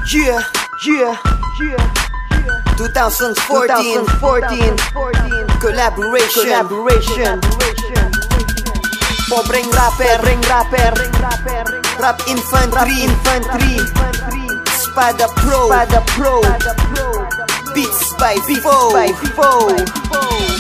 Yeah, yeah, yeah, yeah. 2014 collaboration. Pobreng rapper, rap infantry, Spada Pro, beats by Foe.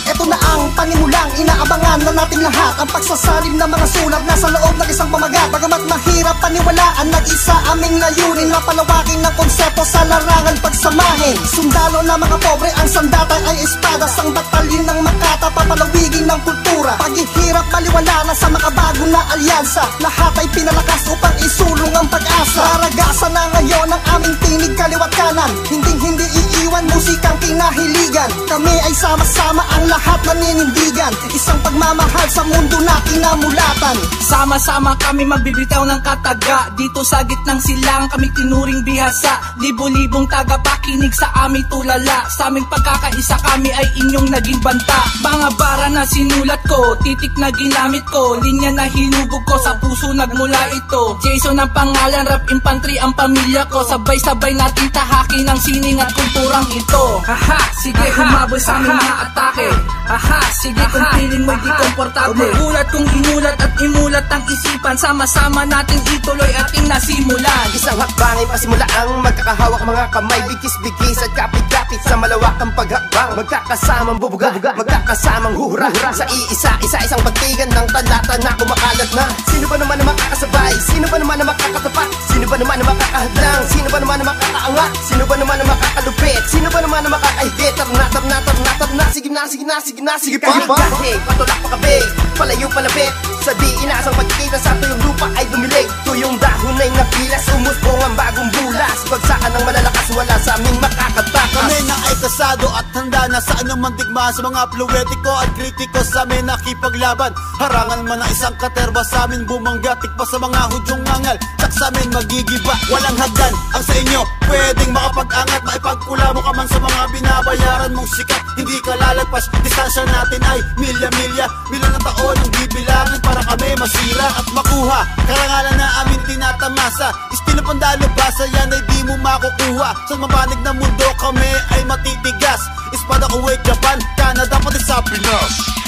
Ito na ang panimulang inaabangan na nating lahat. Ang pagsasalim ng mga sulat nasa loob ng isang pamagat. Bagamat mahirap paniwalaan, nag-isa aming layunin na palawakin ng konsepto sa larangan pagsamahin. Sundalo na mga pobre, ang sandata ay espada. Sang batalyon ng Makata, papalawigin ng kultura. Paghihirap baliwala na sa makabago na alyansa. Lahat ay pinalakas upang isulong ang pag-asa. Raragasan na ngayon ang aming tinig kaliwat kanan. Hindi iiwan musikang kinahiligan. Kami ay sama-sama ang lahat naninindigan. Isang pagmamahal sa mundo na kinamulatan. Sama-sama kami magbibitaw ng kataga. Dito sa gitnang silang kami tinuring bihasa. Libo-libong tagapakinig sa aming tulala. Sa aming pagkakaisa kami ay inyong naging banta. Mga bara na sinulat ko, titik na ginamit ko, linya na hinubog ko, sa puso nagmula ito. Jason ang pangalan, rap infantry ang pamilya ko. Sabay-sabay natin tahakin ang sining at kulturang ito. Haha, sige humabol sa aming mga atake. Haha, sige kung feeling mo'y di komportable. Magulat kung inulat at imulat ang isipan. Sama-sama natin ituloy ating nasimulan. Isang hakbang ay pasimula ang magkakahawak mga kamay. Bigis-bigis at kapit-kapit sa malawakang paghakbang. Magkakasamang bubuga, magkakasamang huhura. Sa isang patigan ng talata na kumakalat na. Sino ba naman na makakasabay? Sino ba naman na makakatapat? Sino ba naman na makakahadlang? Sino ba naman na makakaangat? Sino ba naman na makakalupit? Sino ba naman na makakahigit? Sige pa. Kahit patulak pa kabe, palayo palapit. Sa di inasang pagkikita sa tuyong lupa ay dumilig. Tuyong dahon ay napilas, umusbong ang bagong bulas. Bagsakan ng malalakas, wala sa aming makakatakas. Kami na ay kasado at handa na sa anumang digmaan. Sa mga pluwetiko at kritiko sa amin nakipaglaban. Harangan man ang isang katerba sa amin bumanggatik pa sa mga hudyong ngangal. Tsak sa amin magigiba, walang hagdan. Ang sa inyo pwedeng makapag-angat. Maipagkula mo ka man sa mga binabayaran mong sikat. Hindi ka lalagpas, distansya natin ay milya-milya. Bilang ng taon ang bibilangin para kami masira at makuha. Karangalan na amin tinatamasa. Estilo pandalo basa yan ay di mo makukuha. Sa mabanig na mundo kami ay matitigas. Espada Kuwait, Japan, Canada pati sa Pinas.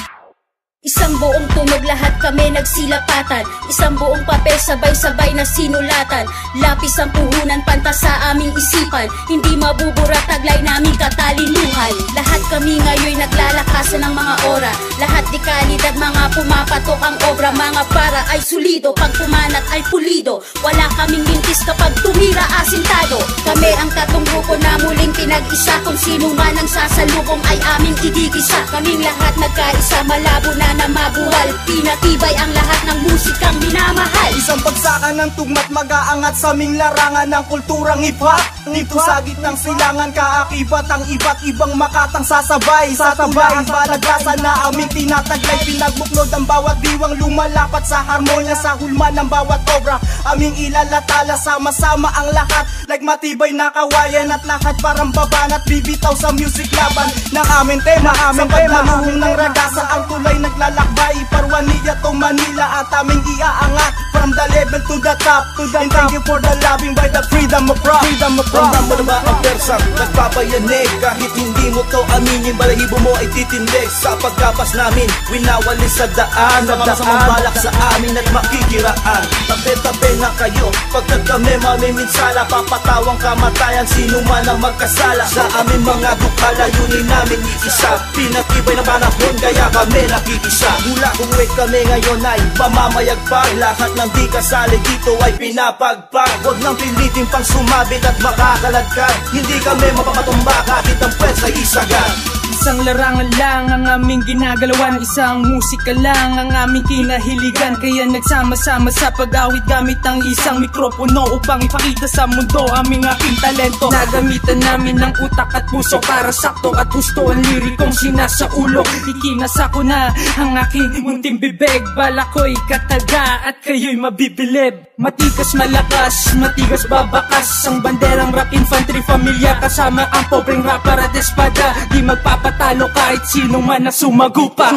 Isang buong tunog lahat kami nagsilapatan. Isang buong papel sabay-sabay na sinulatan. Lapis ang puhunan panta sa aming isipan. Hindi mabubura taglay naming katalinuhan. Lahat kami ngayon naglalakasan ng mga ora. Lahat di kalidad mga pumapatok ang obra. Mga para ay sulido, pag pumanat ay pulido. Wala kaming mintis kapag tumira asintado. Kami ang tatong grupo na muling pinag-isa. Kung sino man ang sasalubong ay aming idigisa. Kaming lahat nagkaisa, malabo na mabuhal. Pinatibay ang lahat ng musikang minamahal. Isang pagsakan ng tugmat mag-aangat sa aming larangan ng kulturang hip-hop. Nito sa gitnang silangan kaakibat ang iba't ibang makatang sasabay. Sa tulang balagasan na aming tinataglay. Pinagbuklod ang bawat diwang lumalapat sa harmonya sa hulma ng bawat obra. Aming ilalatala sama-sama ang lahat. Like matibay na kawayan at lahat parang babanat. Bibitaw sa music laban ng aming tema. Sa pagmanuhong ng ragasa ang tulay naglalakbay. Parwaniya to Manila at aming iaangat. From the level to the top, and thank you for the loving by the freedom of rock. Ramdam mo na ba ang persang nagpapayanig? Kahit hindi mo to aminin, balahibo mo ay titindig. Sa pagkapas namin, winawalis sa daan. Magdaang balak sa amin at makikiraan. Tabi-tabi na kayo, pagkat kami mamiminsala. Papatawang kamatayan, sino man ang magkasala. Sa aming mga dukha, layunin namin isa. Pinatibay na panahon, kaya kami nakikisa. Mula Kuwait kami ngayon ay pamamayagpag. Lahat ng di kasali dito ay pinapagpag. Huwag nang pilitin pang sumabit at makakalagkad. Hindi kami mapapatumba kahit ang pwes ay isagad. Isang larangan lang ang aming ginagalawan. Isang musika lang ang aming kinahiligan. Kaya nagsama-sama sa pag-awit gamit ang isang mikropono upang ipakita sa mundo aming aking talento. Nagamitan namin ng utak at puso para sakto at gusto ang lirikong sinasaulo. Ikinasa ko na ang aking munting bibig. Bala ko'y kataga at kayo'y mabibilib. Matigas malakas, matigas babakas. Ang banderang rap infantry familia kasama ang pobreng rapper at espada. Di magpapa magpapatalo kahit sino man na sumagupa.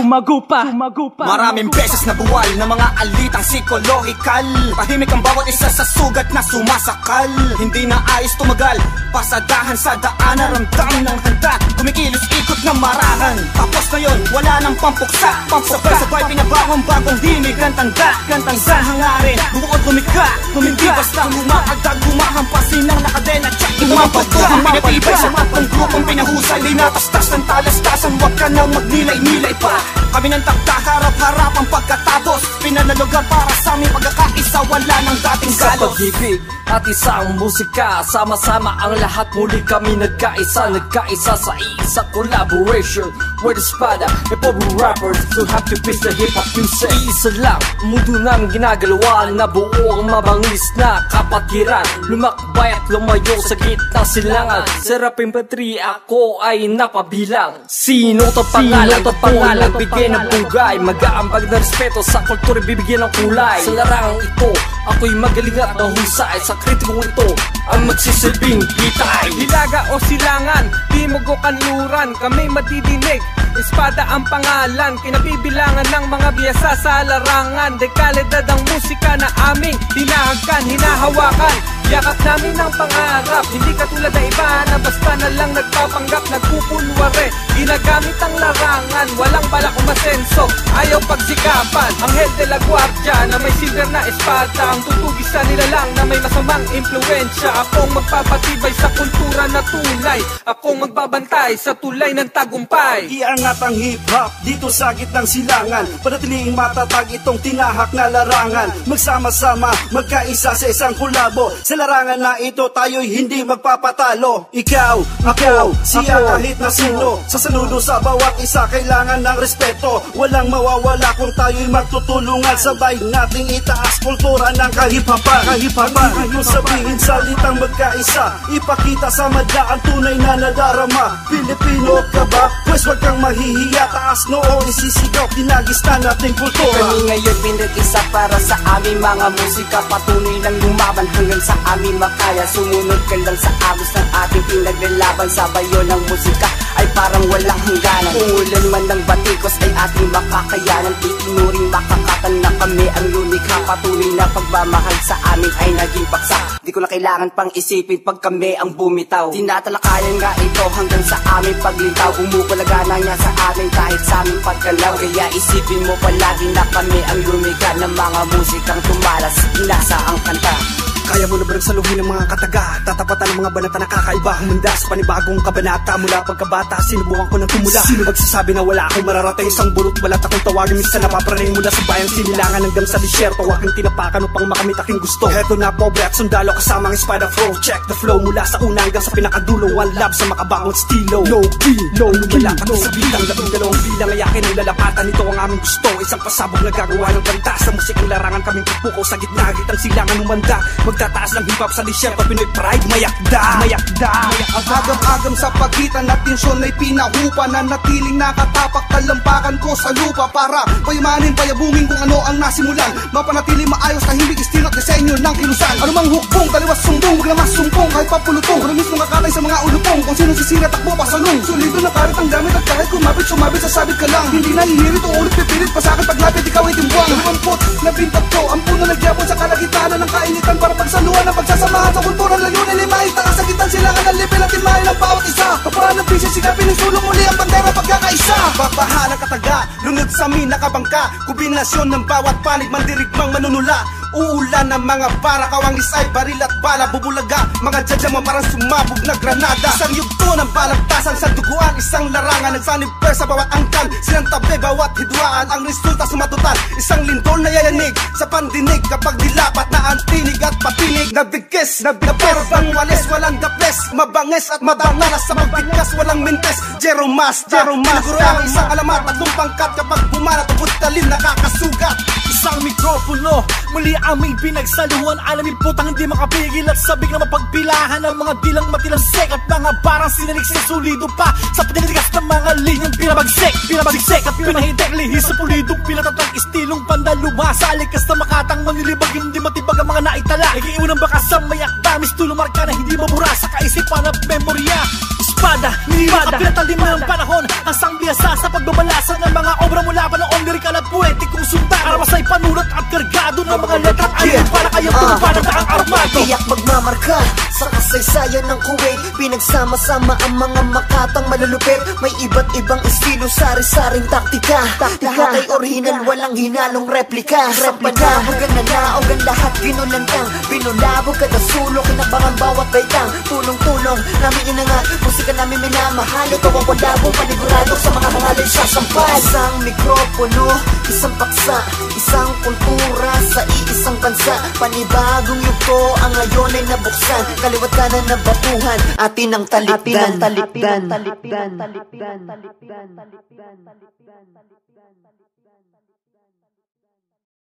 Maraming beses na buwal ng mga alitang psikolohikal. Tahimik ang bawat isa sa sugat na sumasakal. Hindi na ayos tumagal, pasadahan sa daan. Naramdam ng handa, kumikilos ikot ng marahan. Tapos na yun, wala nang pampuksa. Sabay-sabay pinabawang bagong himig. Gantang sa hangarin, bukod lumika. Hindi basta lumakagdag, humahampasin ng nakadena. Check Imapatok, pinatibay sa tapang grupong pinahusay. Linatastas ng talastasan, wag ka nang magnilay-nilay pa. Kami ng takta, harap-harap ang pagkatapos. Pinanalugan para sa aming pagkakaisa, wala ng dating Sa galos. pag-ibig at isang musika, sama-sama ang lahat, muli kami nagkaisa sa iisa collaboration. With the espada, hip-hop rappers who have to face the hip-hop music. Isa lang, mundo namin ginagalawan na buo ang mabangis na kapatiran. Lumakbay at lumayo sa gitna silangan. Serapin Patri, ako ay napabilang. Sino to pangalan nagbigay ng pugay, mag-aambag na respeto sa kultura, bibigyan ng kulay. Sa larangang ito, ako'y magaling at nahusay. Sa kritikong ito, ang magsisilbing bitay. Hilaga o silangan, di mo go kanluran, kami madidinig. Espada ang pangalan, kinabibilangan ng mga biyasa sa larangan. Dekalidad ang musika na aming hinahagkan, hinahawakan. Yakap namin ang pangarap, hindi katulad na iba na basta na lang nagpapanggap, nagpupulware. Ginagamit ang larangan, walang balak umasenso, ayaw pagsikapan. Anghel de la Guardia na may silver na espada, ang tutugisan nila lang na may masamang impluensya. Akong magpapatibay sa kultura na tunay, akong magbabantay sa tulay ng tagumpay. Iangat ang hip-hop dito sa gitnang silangan. Panatiling matatag itong tinahak na larangan. Magsama-sama, magkaisa sa isang kulabo. Sa larangan na ito tayo'y hindi magpapatalo. Ikaw, ako, siya kahit na sino. Sa saludo sa bawat isa kailangan ng respeto. Walang mawawala kung tayo'y magtutulungan. Sabay nating itaas kultura ng kahip-hapan. Ang ibig sabihin salitang magkaisa, ipakita sa madla ang tunay na nadarama. Pilipino ka ba? Pwes wag kang mahihiya, taas noo isisigaw, tinagis na nating kultura. Kami ngayon pinag-isa para sa aming mga musika, patuloy lang lumaban hanggang sa aming makaya. Sumunod ka lang sa agos ng ating pinaglalaban. Sa bayo ng musika ay parang walang hangganan. Kung ulan man ng batikos ay ating makakayanan. Itinuring makakatan na kami ang lumikha. Patuloy na pagmamahal sa amin ay naging paksa. Di ko na kailangan pang isipin pag kami ang bumitaw. Tinatalakayan nga ito hanggang sa aming paglitaw. Umupalagana niya sa amin kahit sa aming pagkalaw. Kaya isipin mo palagi na kami ang lumikha ng mga musikang tumalas, inasa ang kanta. Kaya mo na ba saluhin ng mga kataga? Tatapatan ng mga banata na kakaiba, humanda sa panibagong kabanata. Mula pagkabata, sinubukan ko ng tumula. Sino magsasabi na wala akong mararating? Isang burot balat akong tawagin, minsan napapraning mula sa bayang sinilangan hanggang sa disyerto. Aking tinapakan upang makamit aking gusto. Heto na pobre at sundalo kasamang espada flow. Check the flow mula sa una hanggang sa pinakadulo. One love sa makabangon stilo. Low key, lumala ka sa bitang. Labing-dalawang bilang ay akin ang lalapatan. Ito ang aming gusto, isang pasabog na gagawa ng kanta. Sa musikang larangan kaming pupuko sa gitna, gitang silangan umanda. Magtataas ng hip-hop sa disyerto, Pinoy pride, mayakda. Ang agam-agam sa pagitan at tensyon ay pinahupa. Na natiling nakatapak, talampakan ko sa lupa. Para payamanin, payabungin kung ano ang nasimulan. Mapanatili maayos, tahimik, estilo at disenyo ng kilusan. Anumang hukbong, taliwas sumbong, huwag naman sumpong. Kahit papulutong, ano mismo kakatay sa mga ulupong. Kung sino sisira, takbo pasalong. Sulido na karit ang gamit at kahit kumapit, sumabit, sasabit ka lang. Hindi na hihirit o ulit pipilit, pasakit paglapit, ikaw ay timbwang. Lumampot, nabintag ko, ang puno nagyapon sa kalagitana ng kainitan. Para pagsaluhan ang pagsasamahan sa kultura, layunin ay maitaas sa gitang silangan ng level at timahin ang bawat isa. Kapaan ng bisyo, sigapin ng sulong muli ang bandera pagkakaisa. Babaha ng kataga, lunod sa minakabangka. Kombinasyon ng bawat panig, mandirigmang manunula. Uulan ng mga bara, kawang isay, baril at bala, bubulaga. Mga jadyama parang sumabog na granada. Isang yugto ng balagtasan sa duguan, isang larangan. Nagsanipper sa bawat angkan, sinantabi bawat hidwaan. Ang resulta sumatutan, isang lindol na yayanig sa pandinig. Kapag dilapat na ang tinig at patinig, nabigkis, naperbang walis, walang daples. Mabanges at mabangalas sa magbigkas, walang mintes. Jeromas, pinaguro ang isang alamat, tatlong pangkat. Kapag bumanat, ubod talim, nakakasugat. Isang mikropono, muli aming pinagsaluhan. Alamin putang hindi makapigil at sabik na mapagpilahan. Ang mga dilang matilansek at mga barang sinaliksik. Sulido pa sa pinaligas ng mga linyang pinabagsik at pinahitek. Lihis sa pulidong pinatatang istilong pandaluha. Sa alikas na makatang manilibag, hindi matibag ang mga naitala. Nagiiwan ang bakas sa mayak damis, tulong marka na hindi mabura sa kaisipan at memorya. espada. Pinatalim na ng panahon ang sangbiyasa sa pagbabalasan ng mga obra mula pa noong lirikal at poetikong sunta. Aramasay panulat at kargado ng mga letra ayon para kayang tumpa ng daang armado. Tiyak magmamarka sa kasaysayan ng Kuwait. Pinagsama-sama ang mga makatang malulupit. May iba't ibang estilo, sari-saring taktika. Lahat ay original, walang hinalong replika. Sa panahon na naog ang lahat ginulantang. Pinulabog kada sulok, kinabangan bawat baitang. Tulong-tulong namin inangat, musika namin minamahal. Ikaw ang walabong panigurado sa mga hangalin sasampal. Isang mikropono, isang paksa, isang kultura sa iisang bansa. Panibagong yugto ang ngayon ay nabuksan. Kaliwat kanan na batuhan, atin ang talikdan.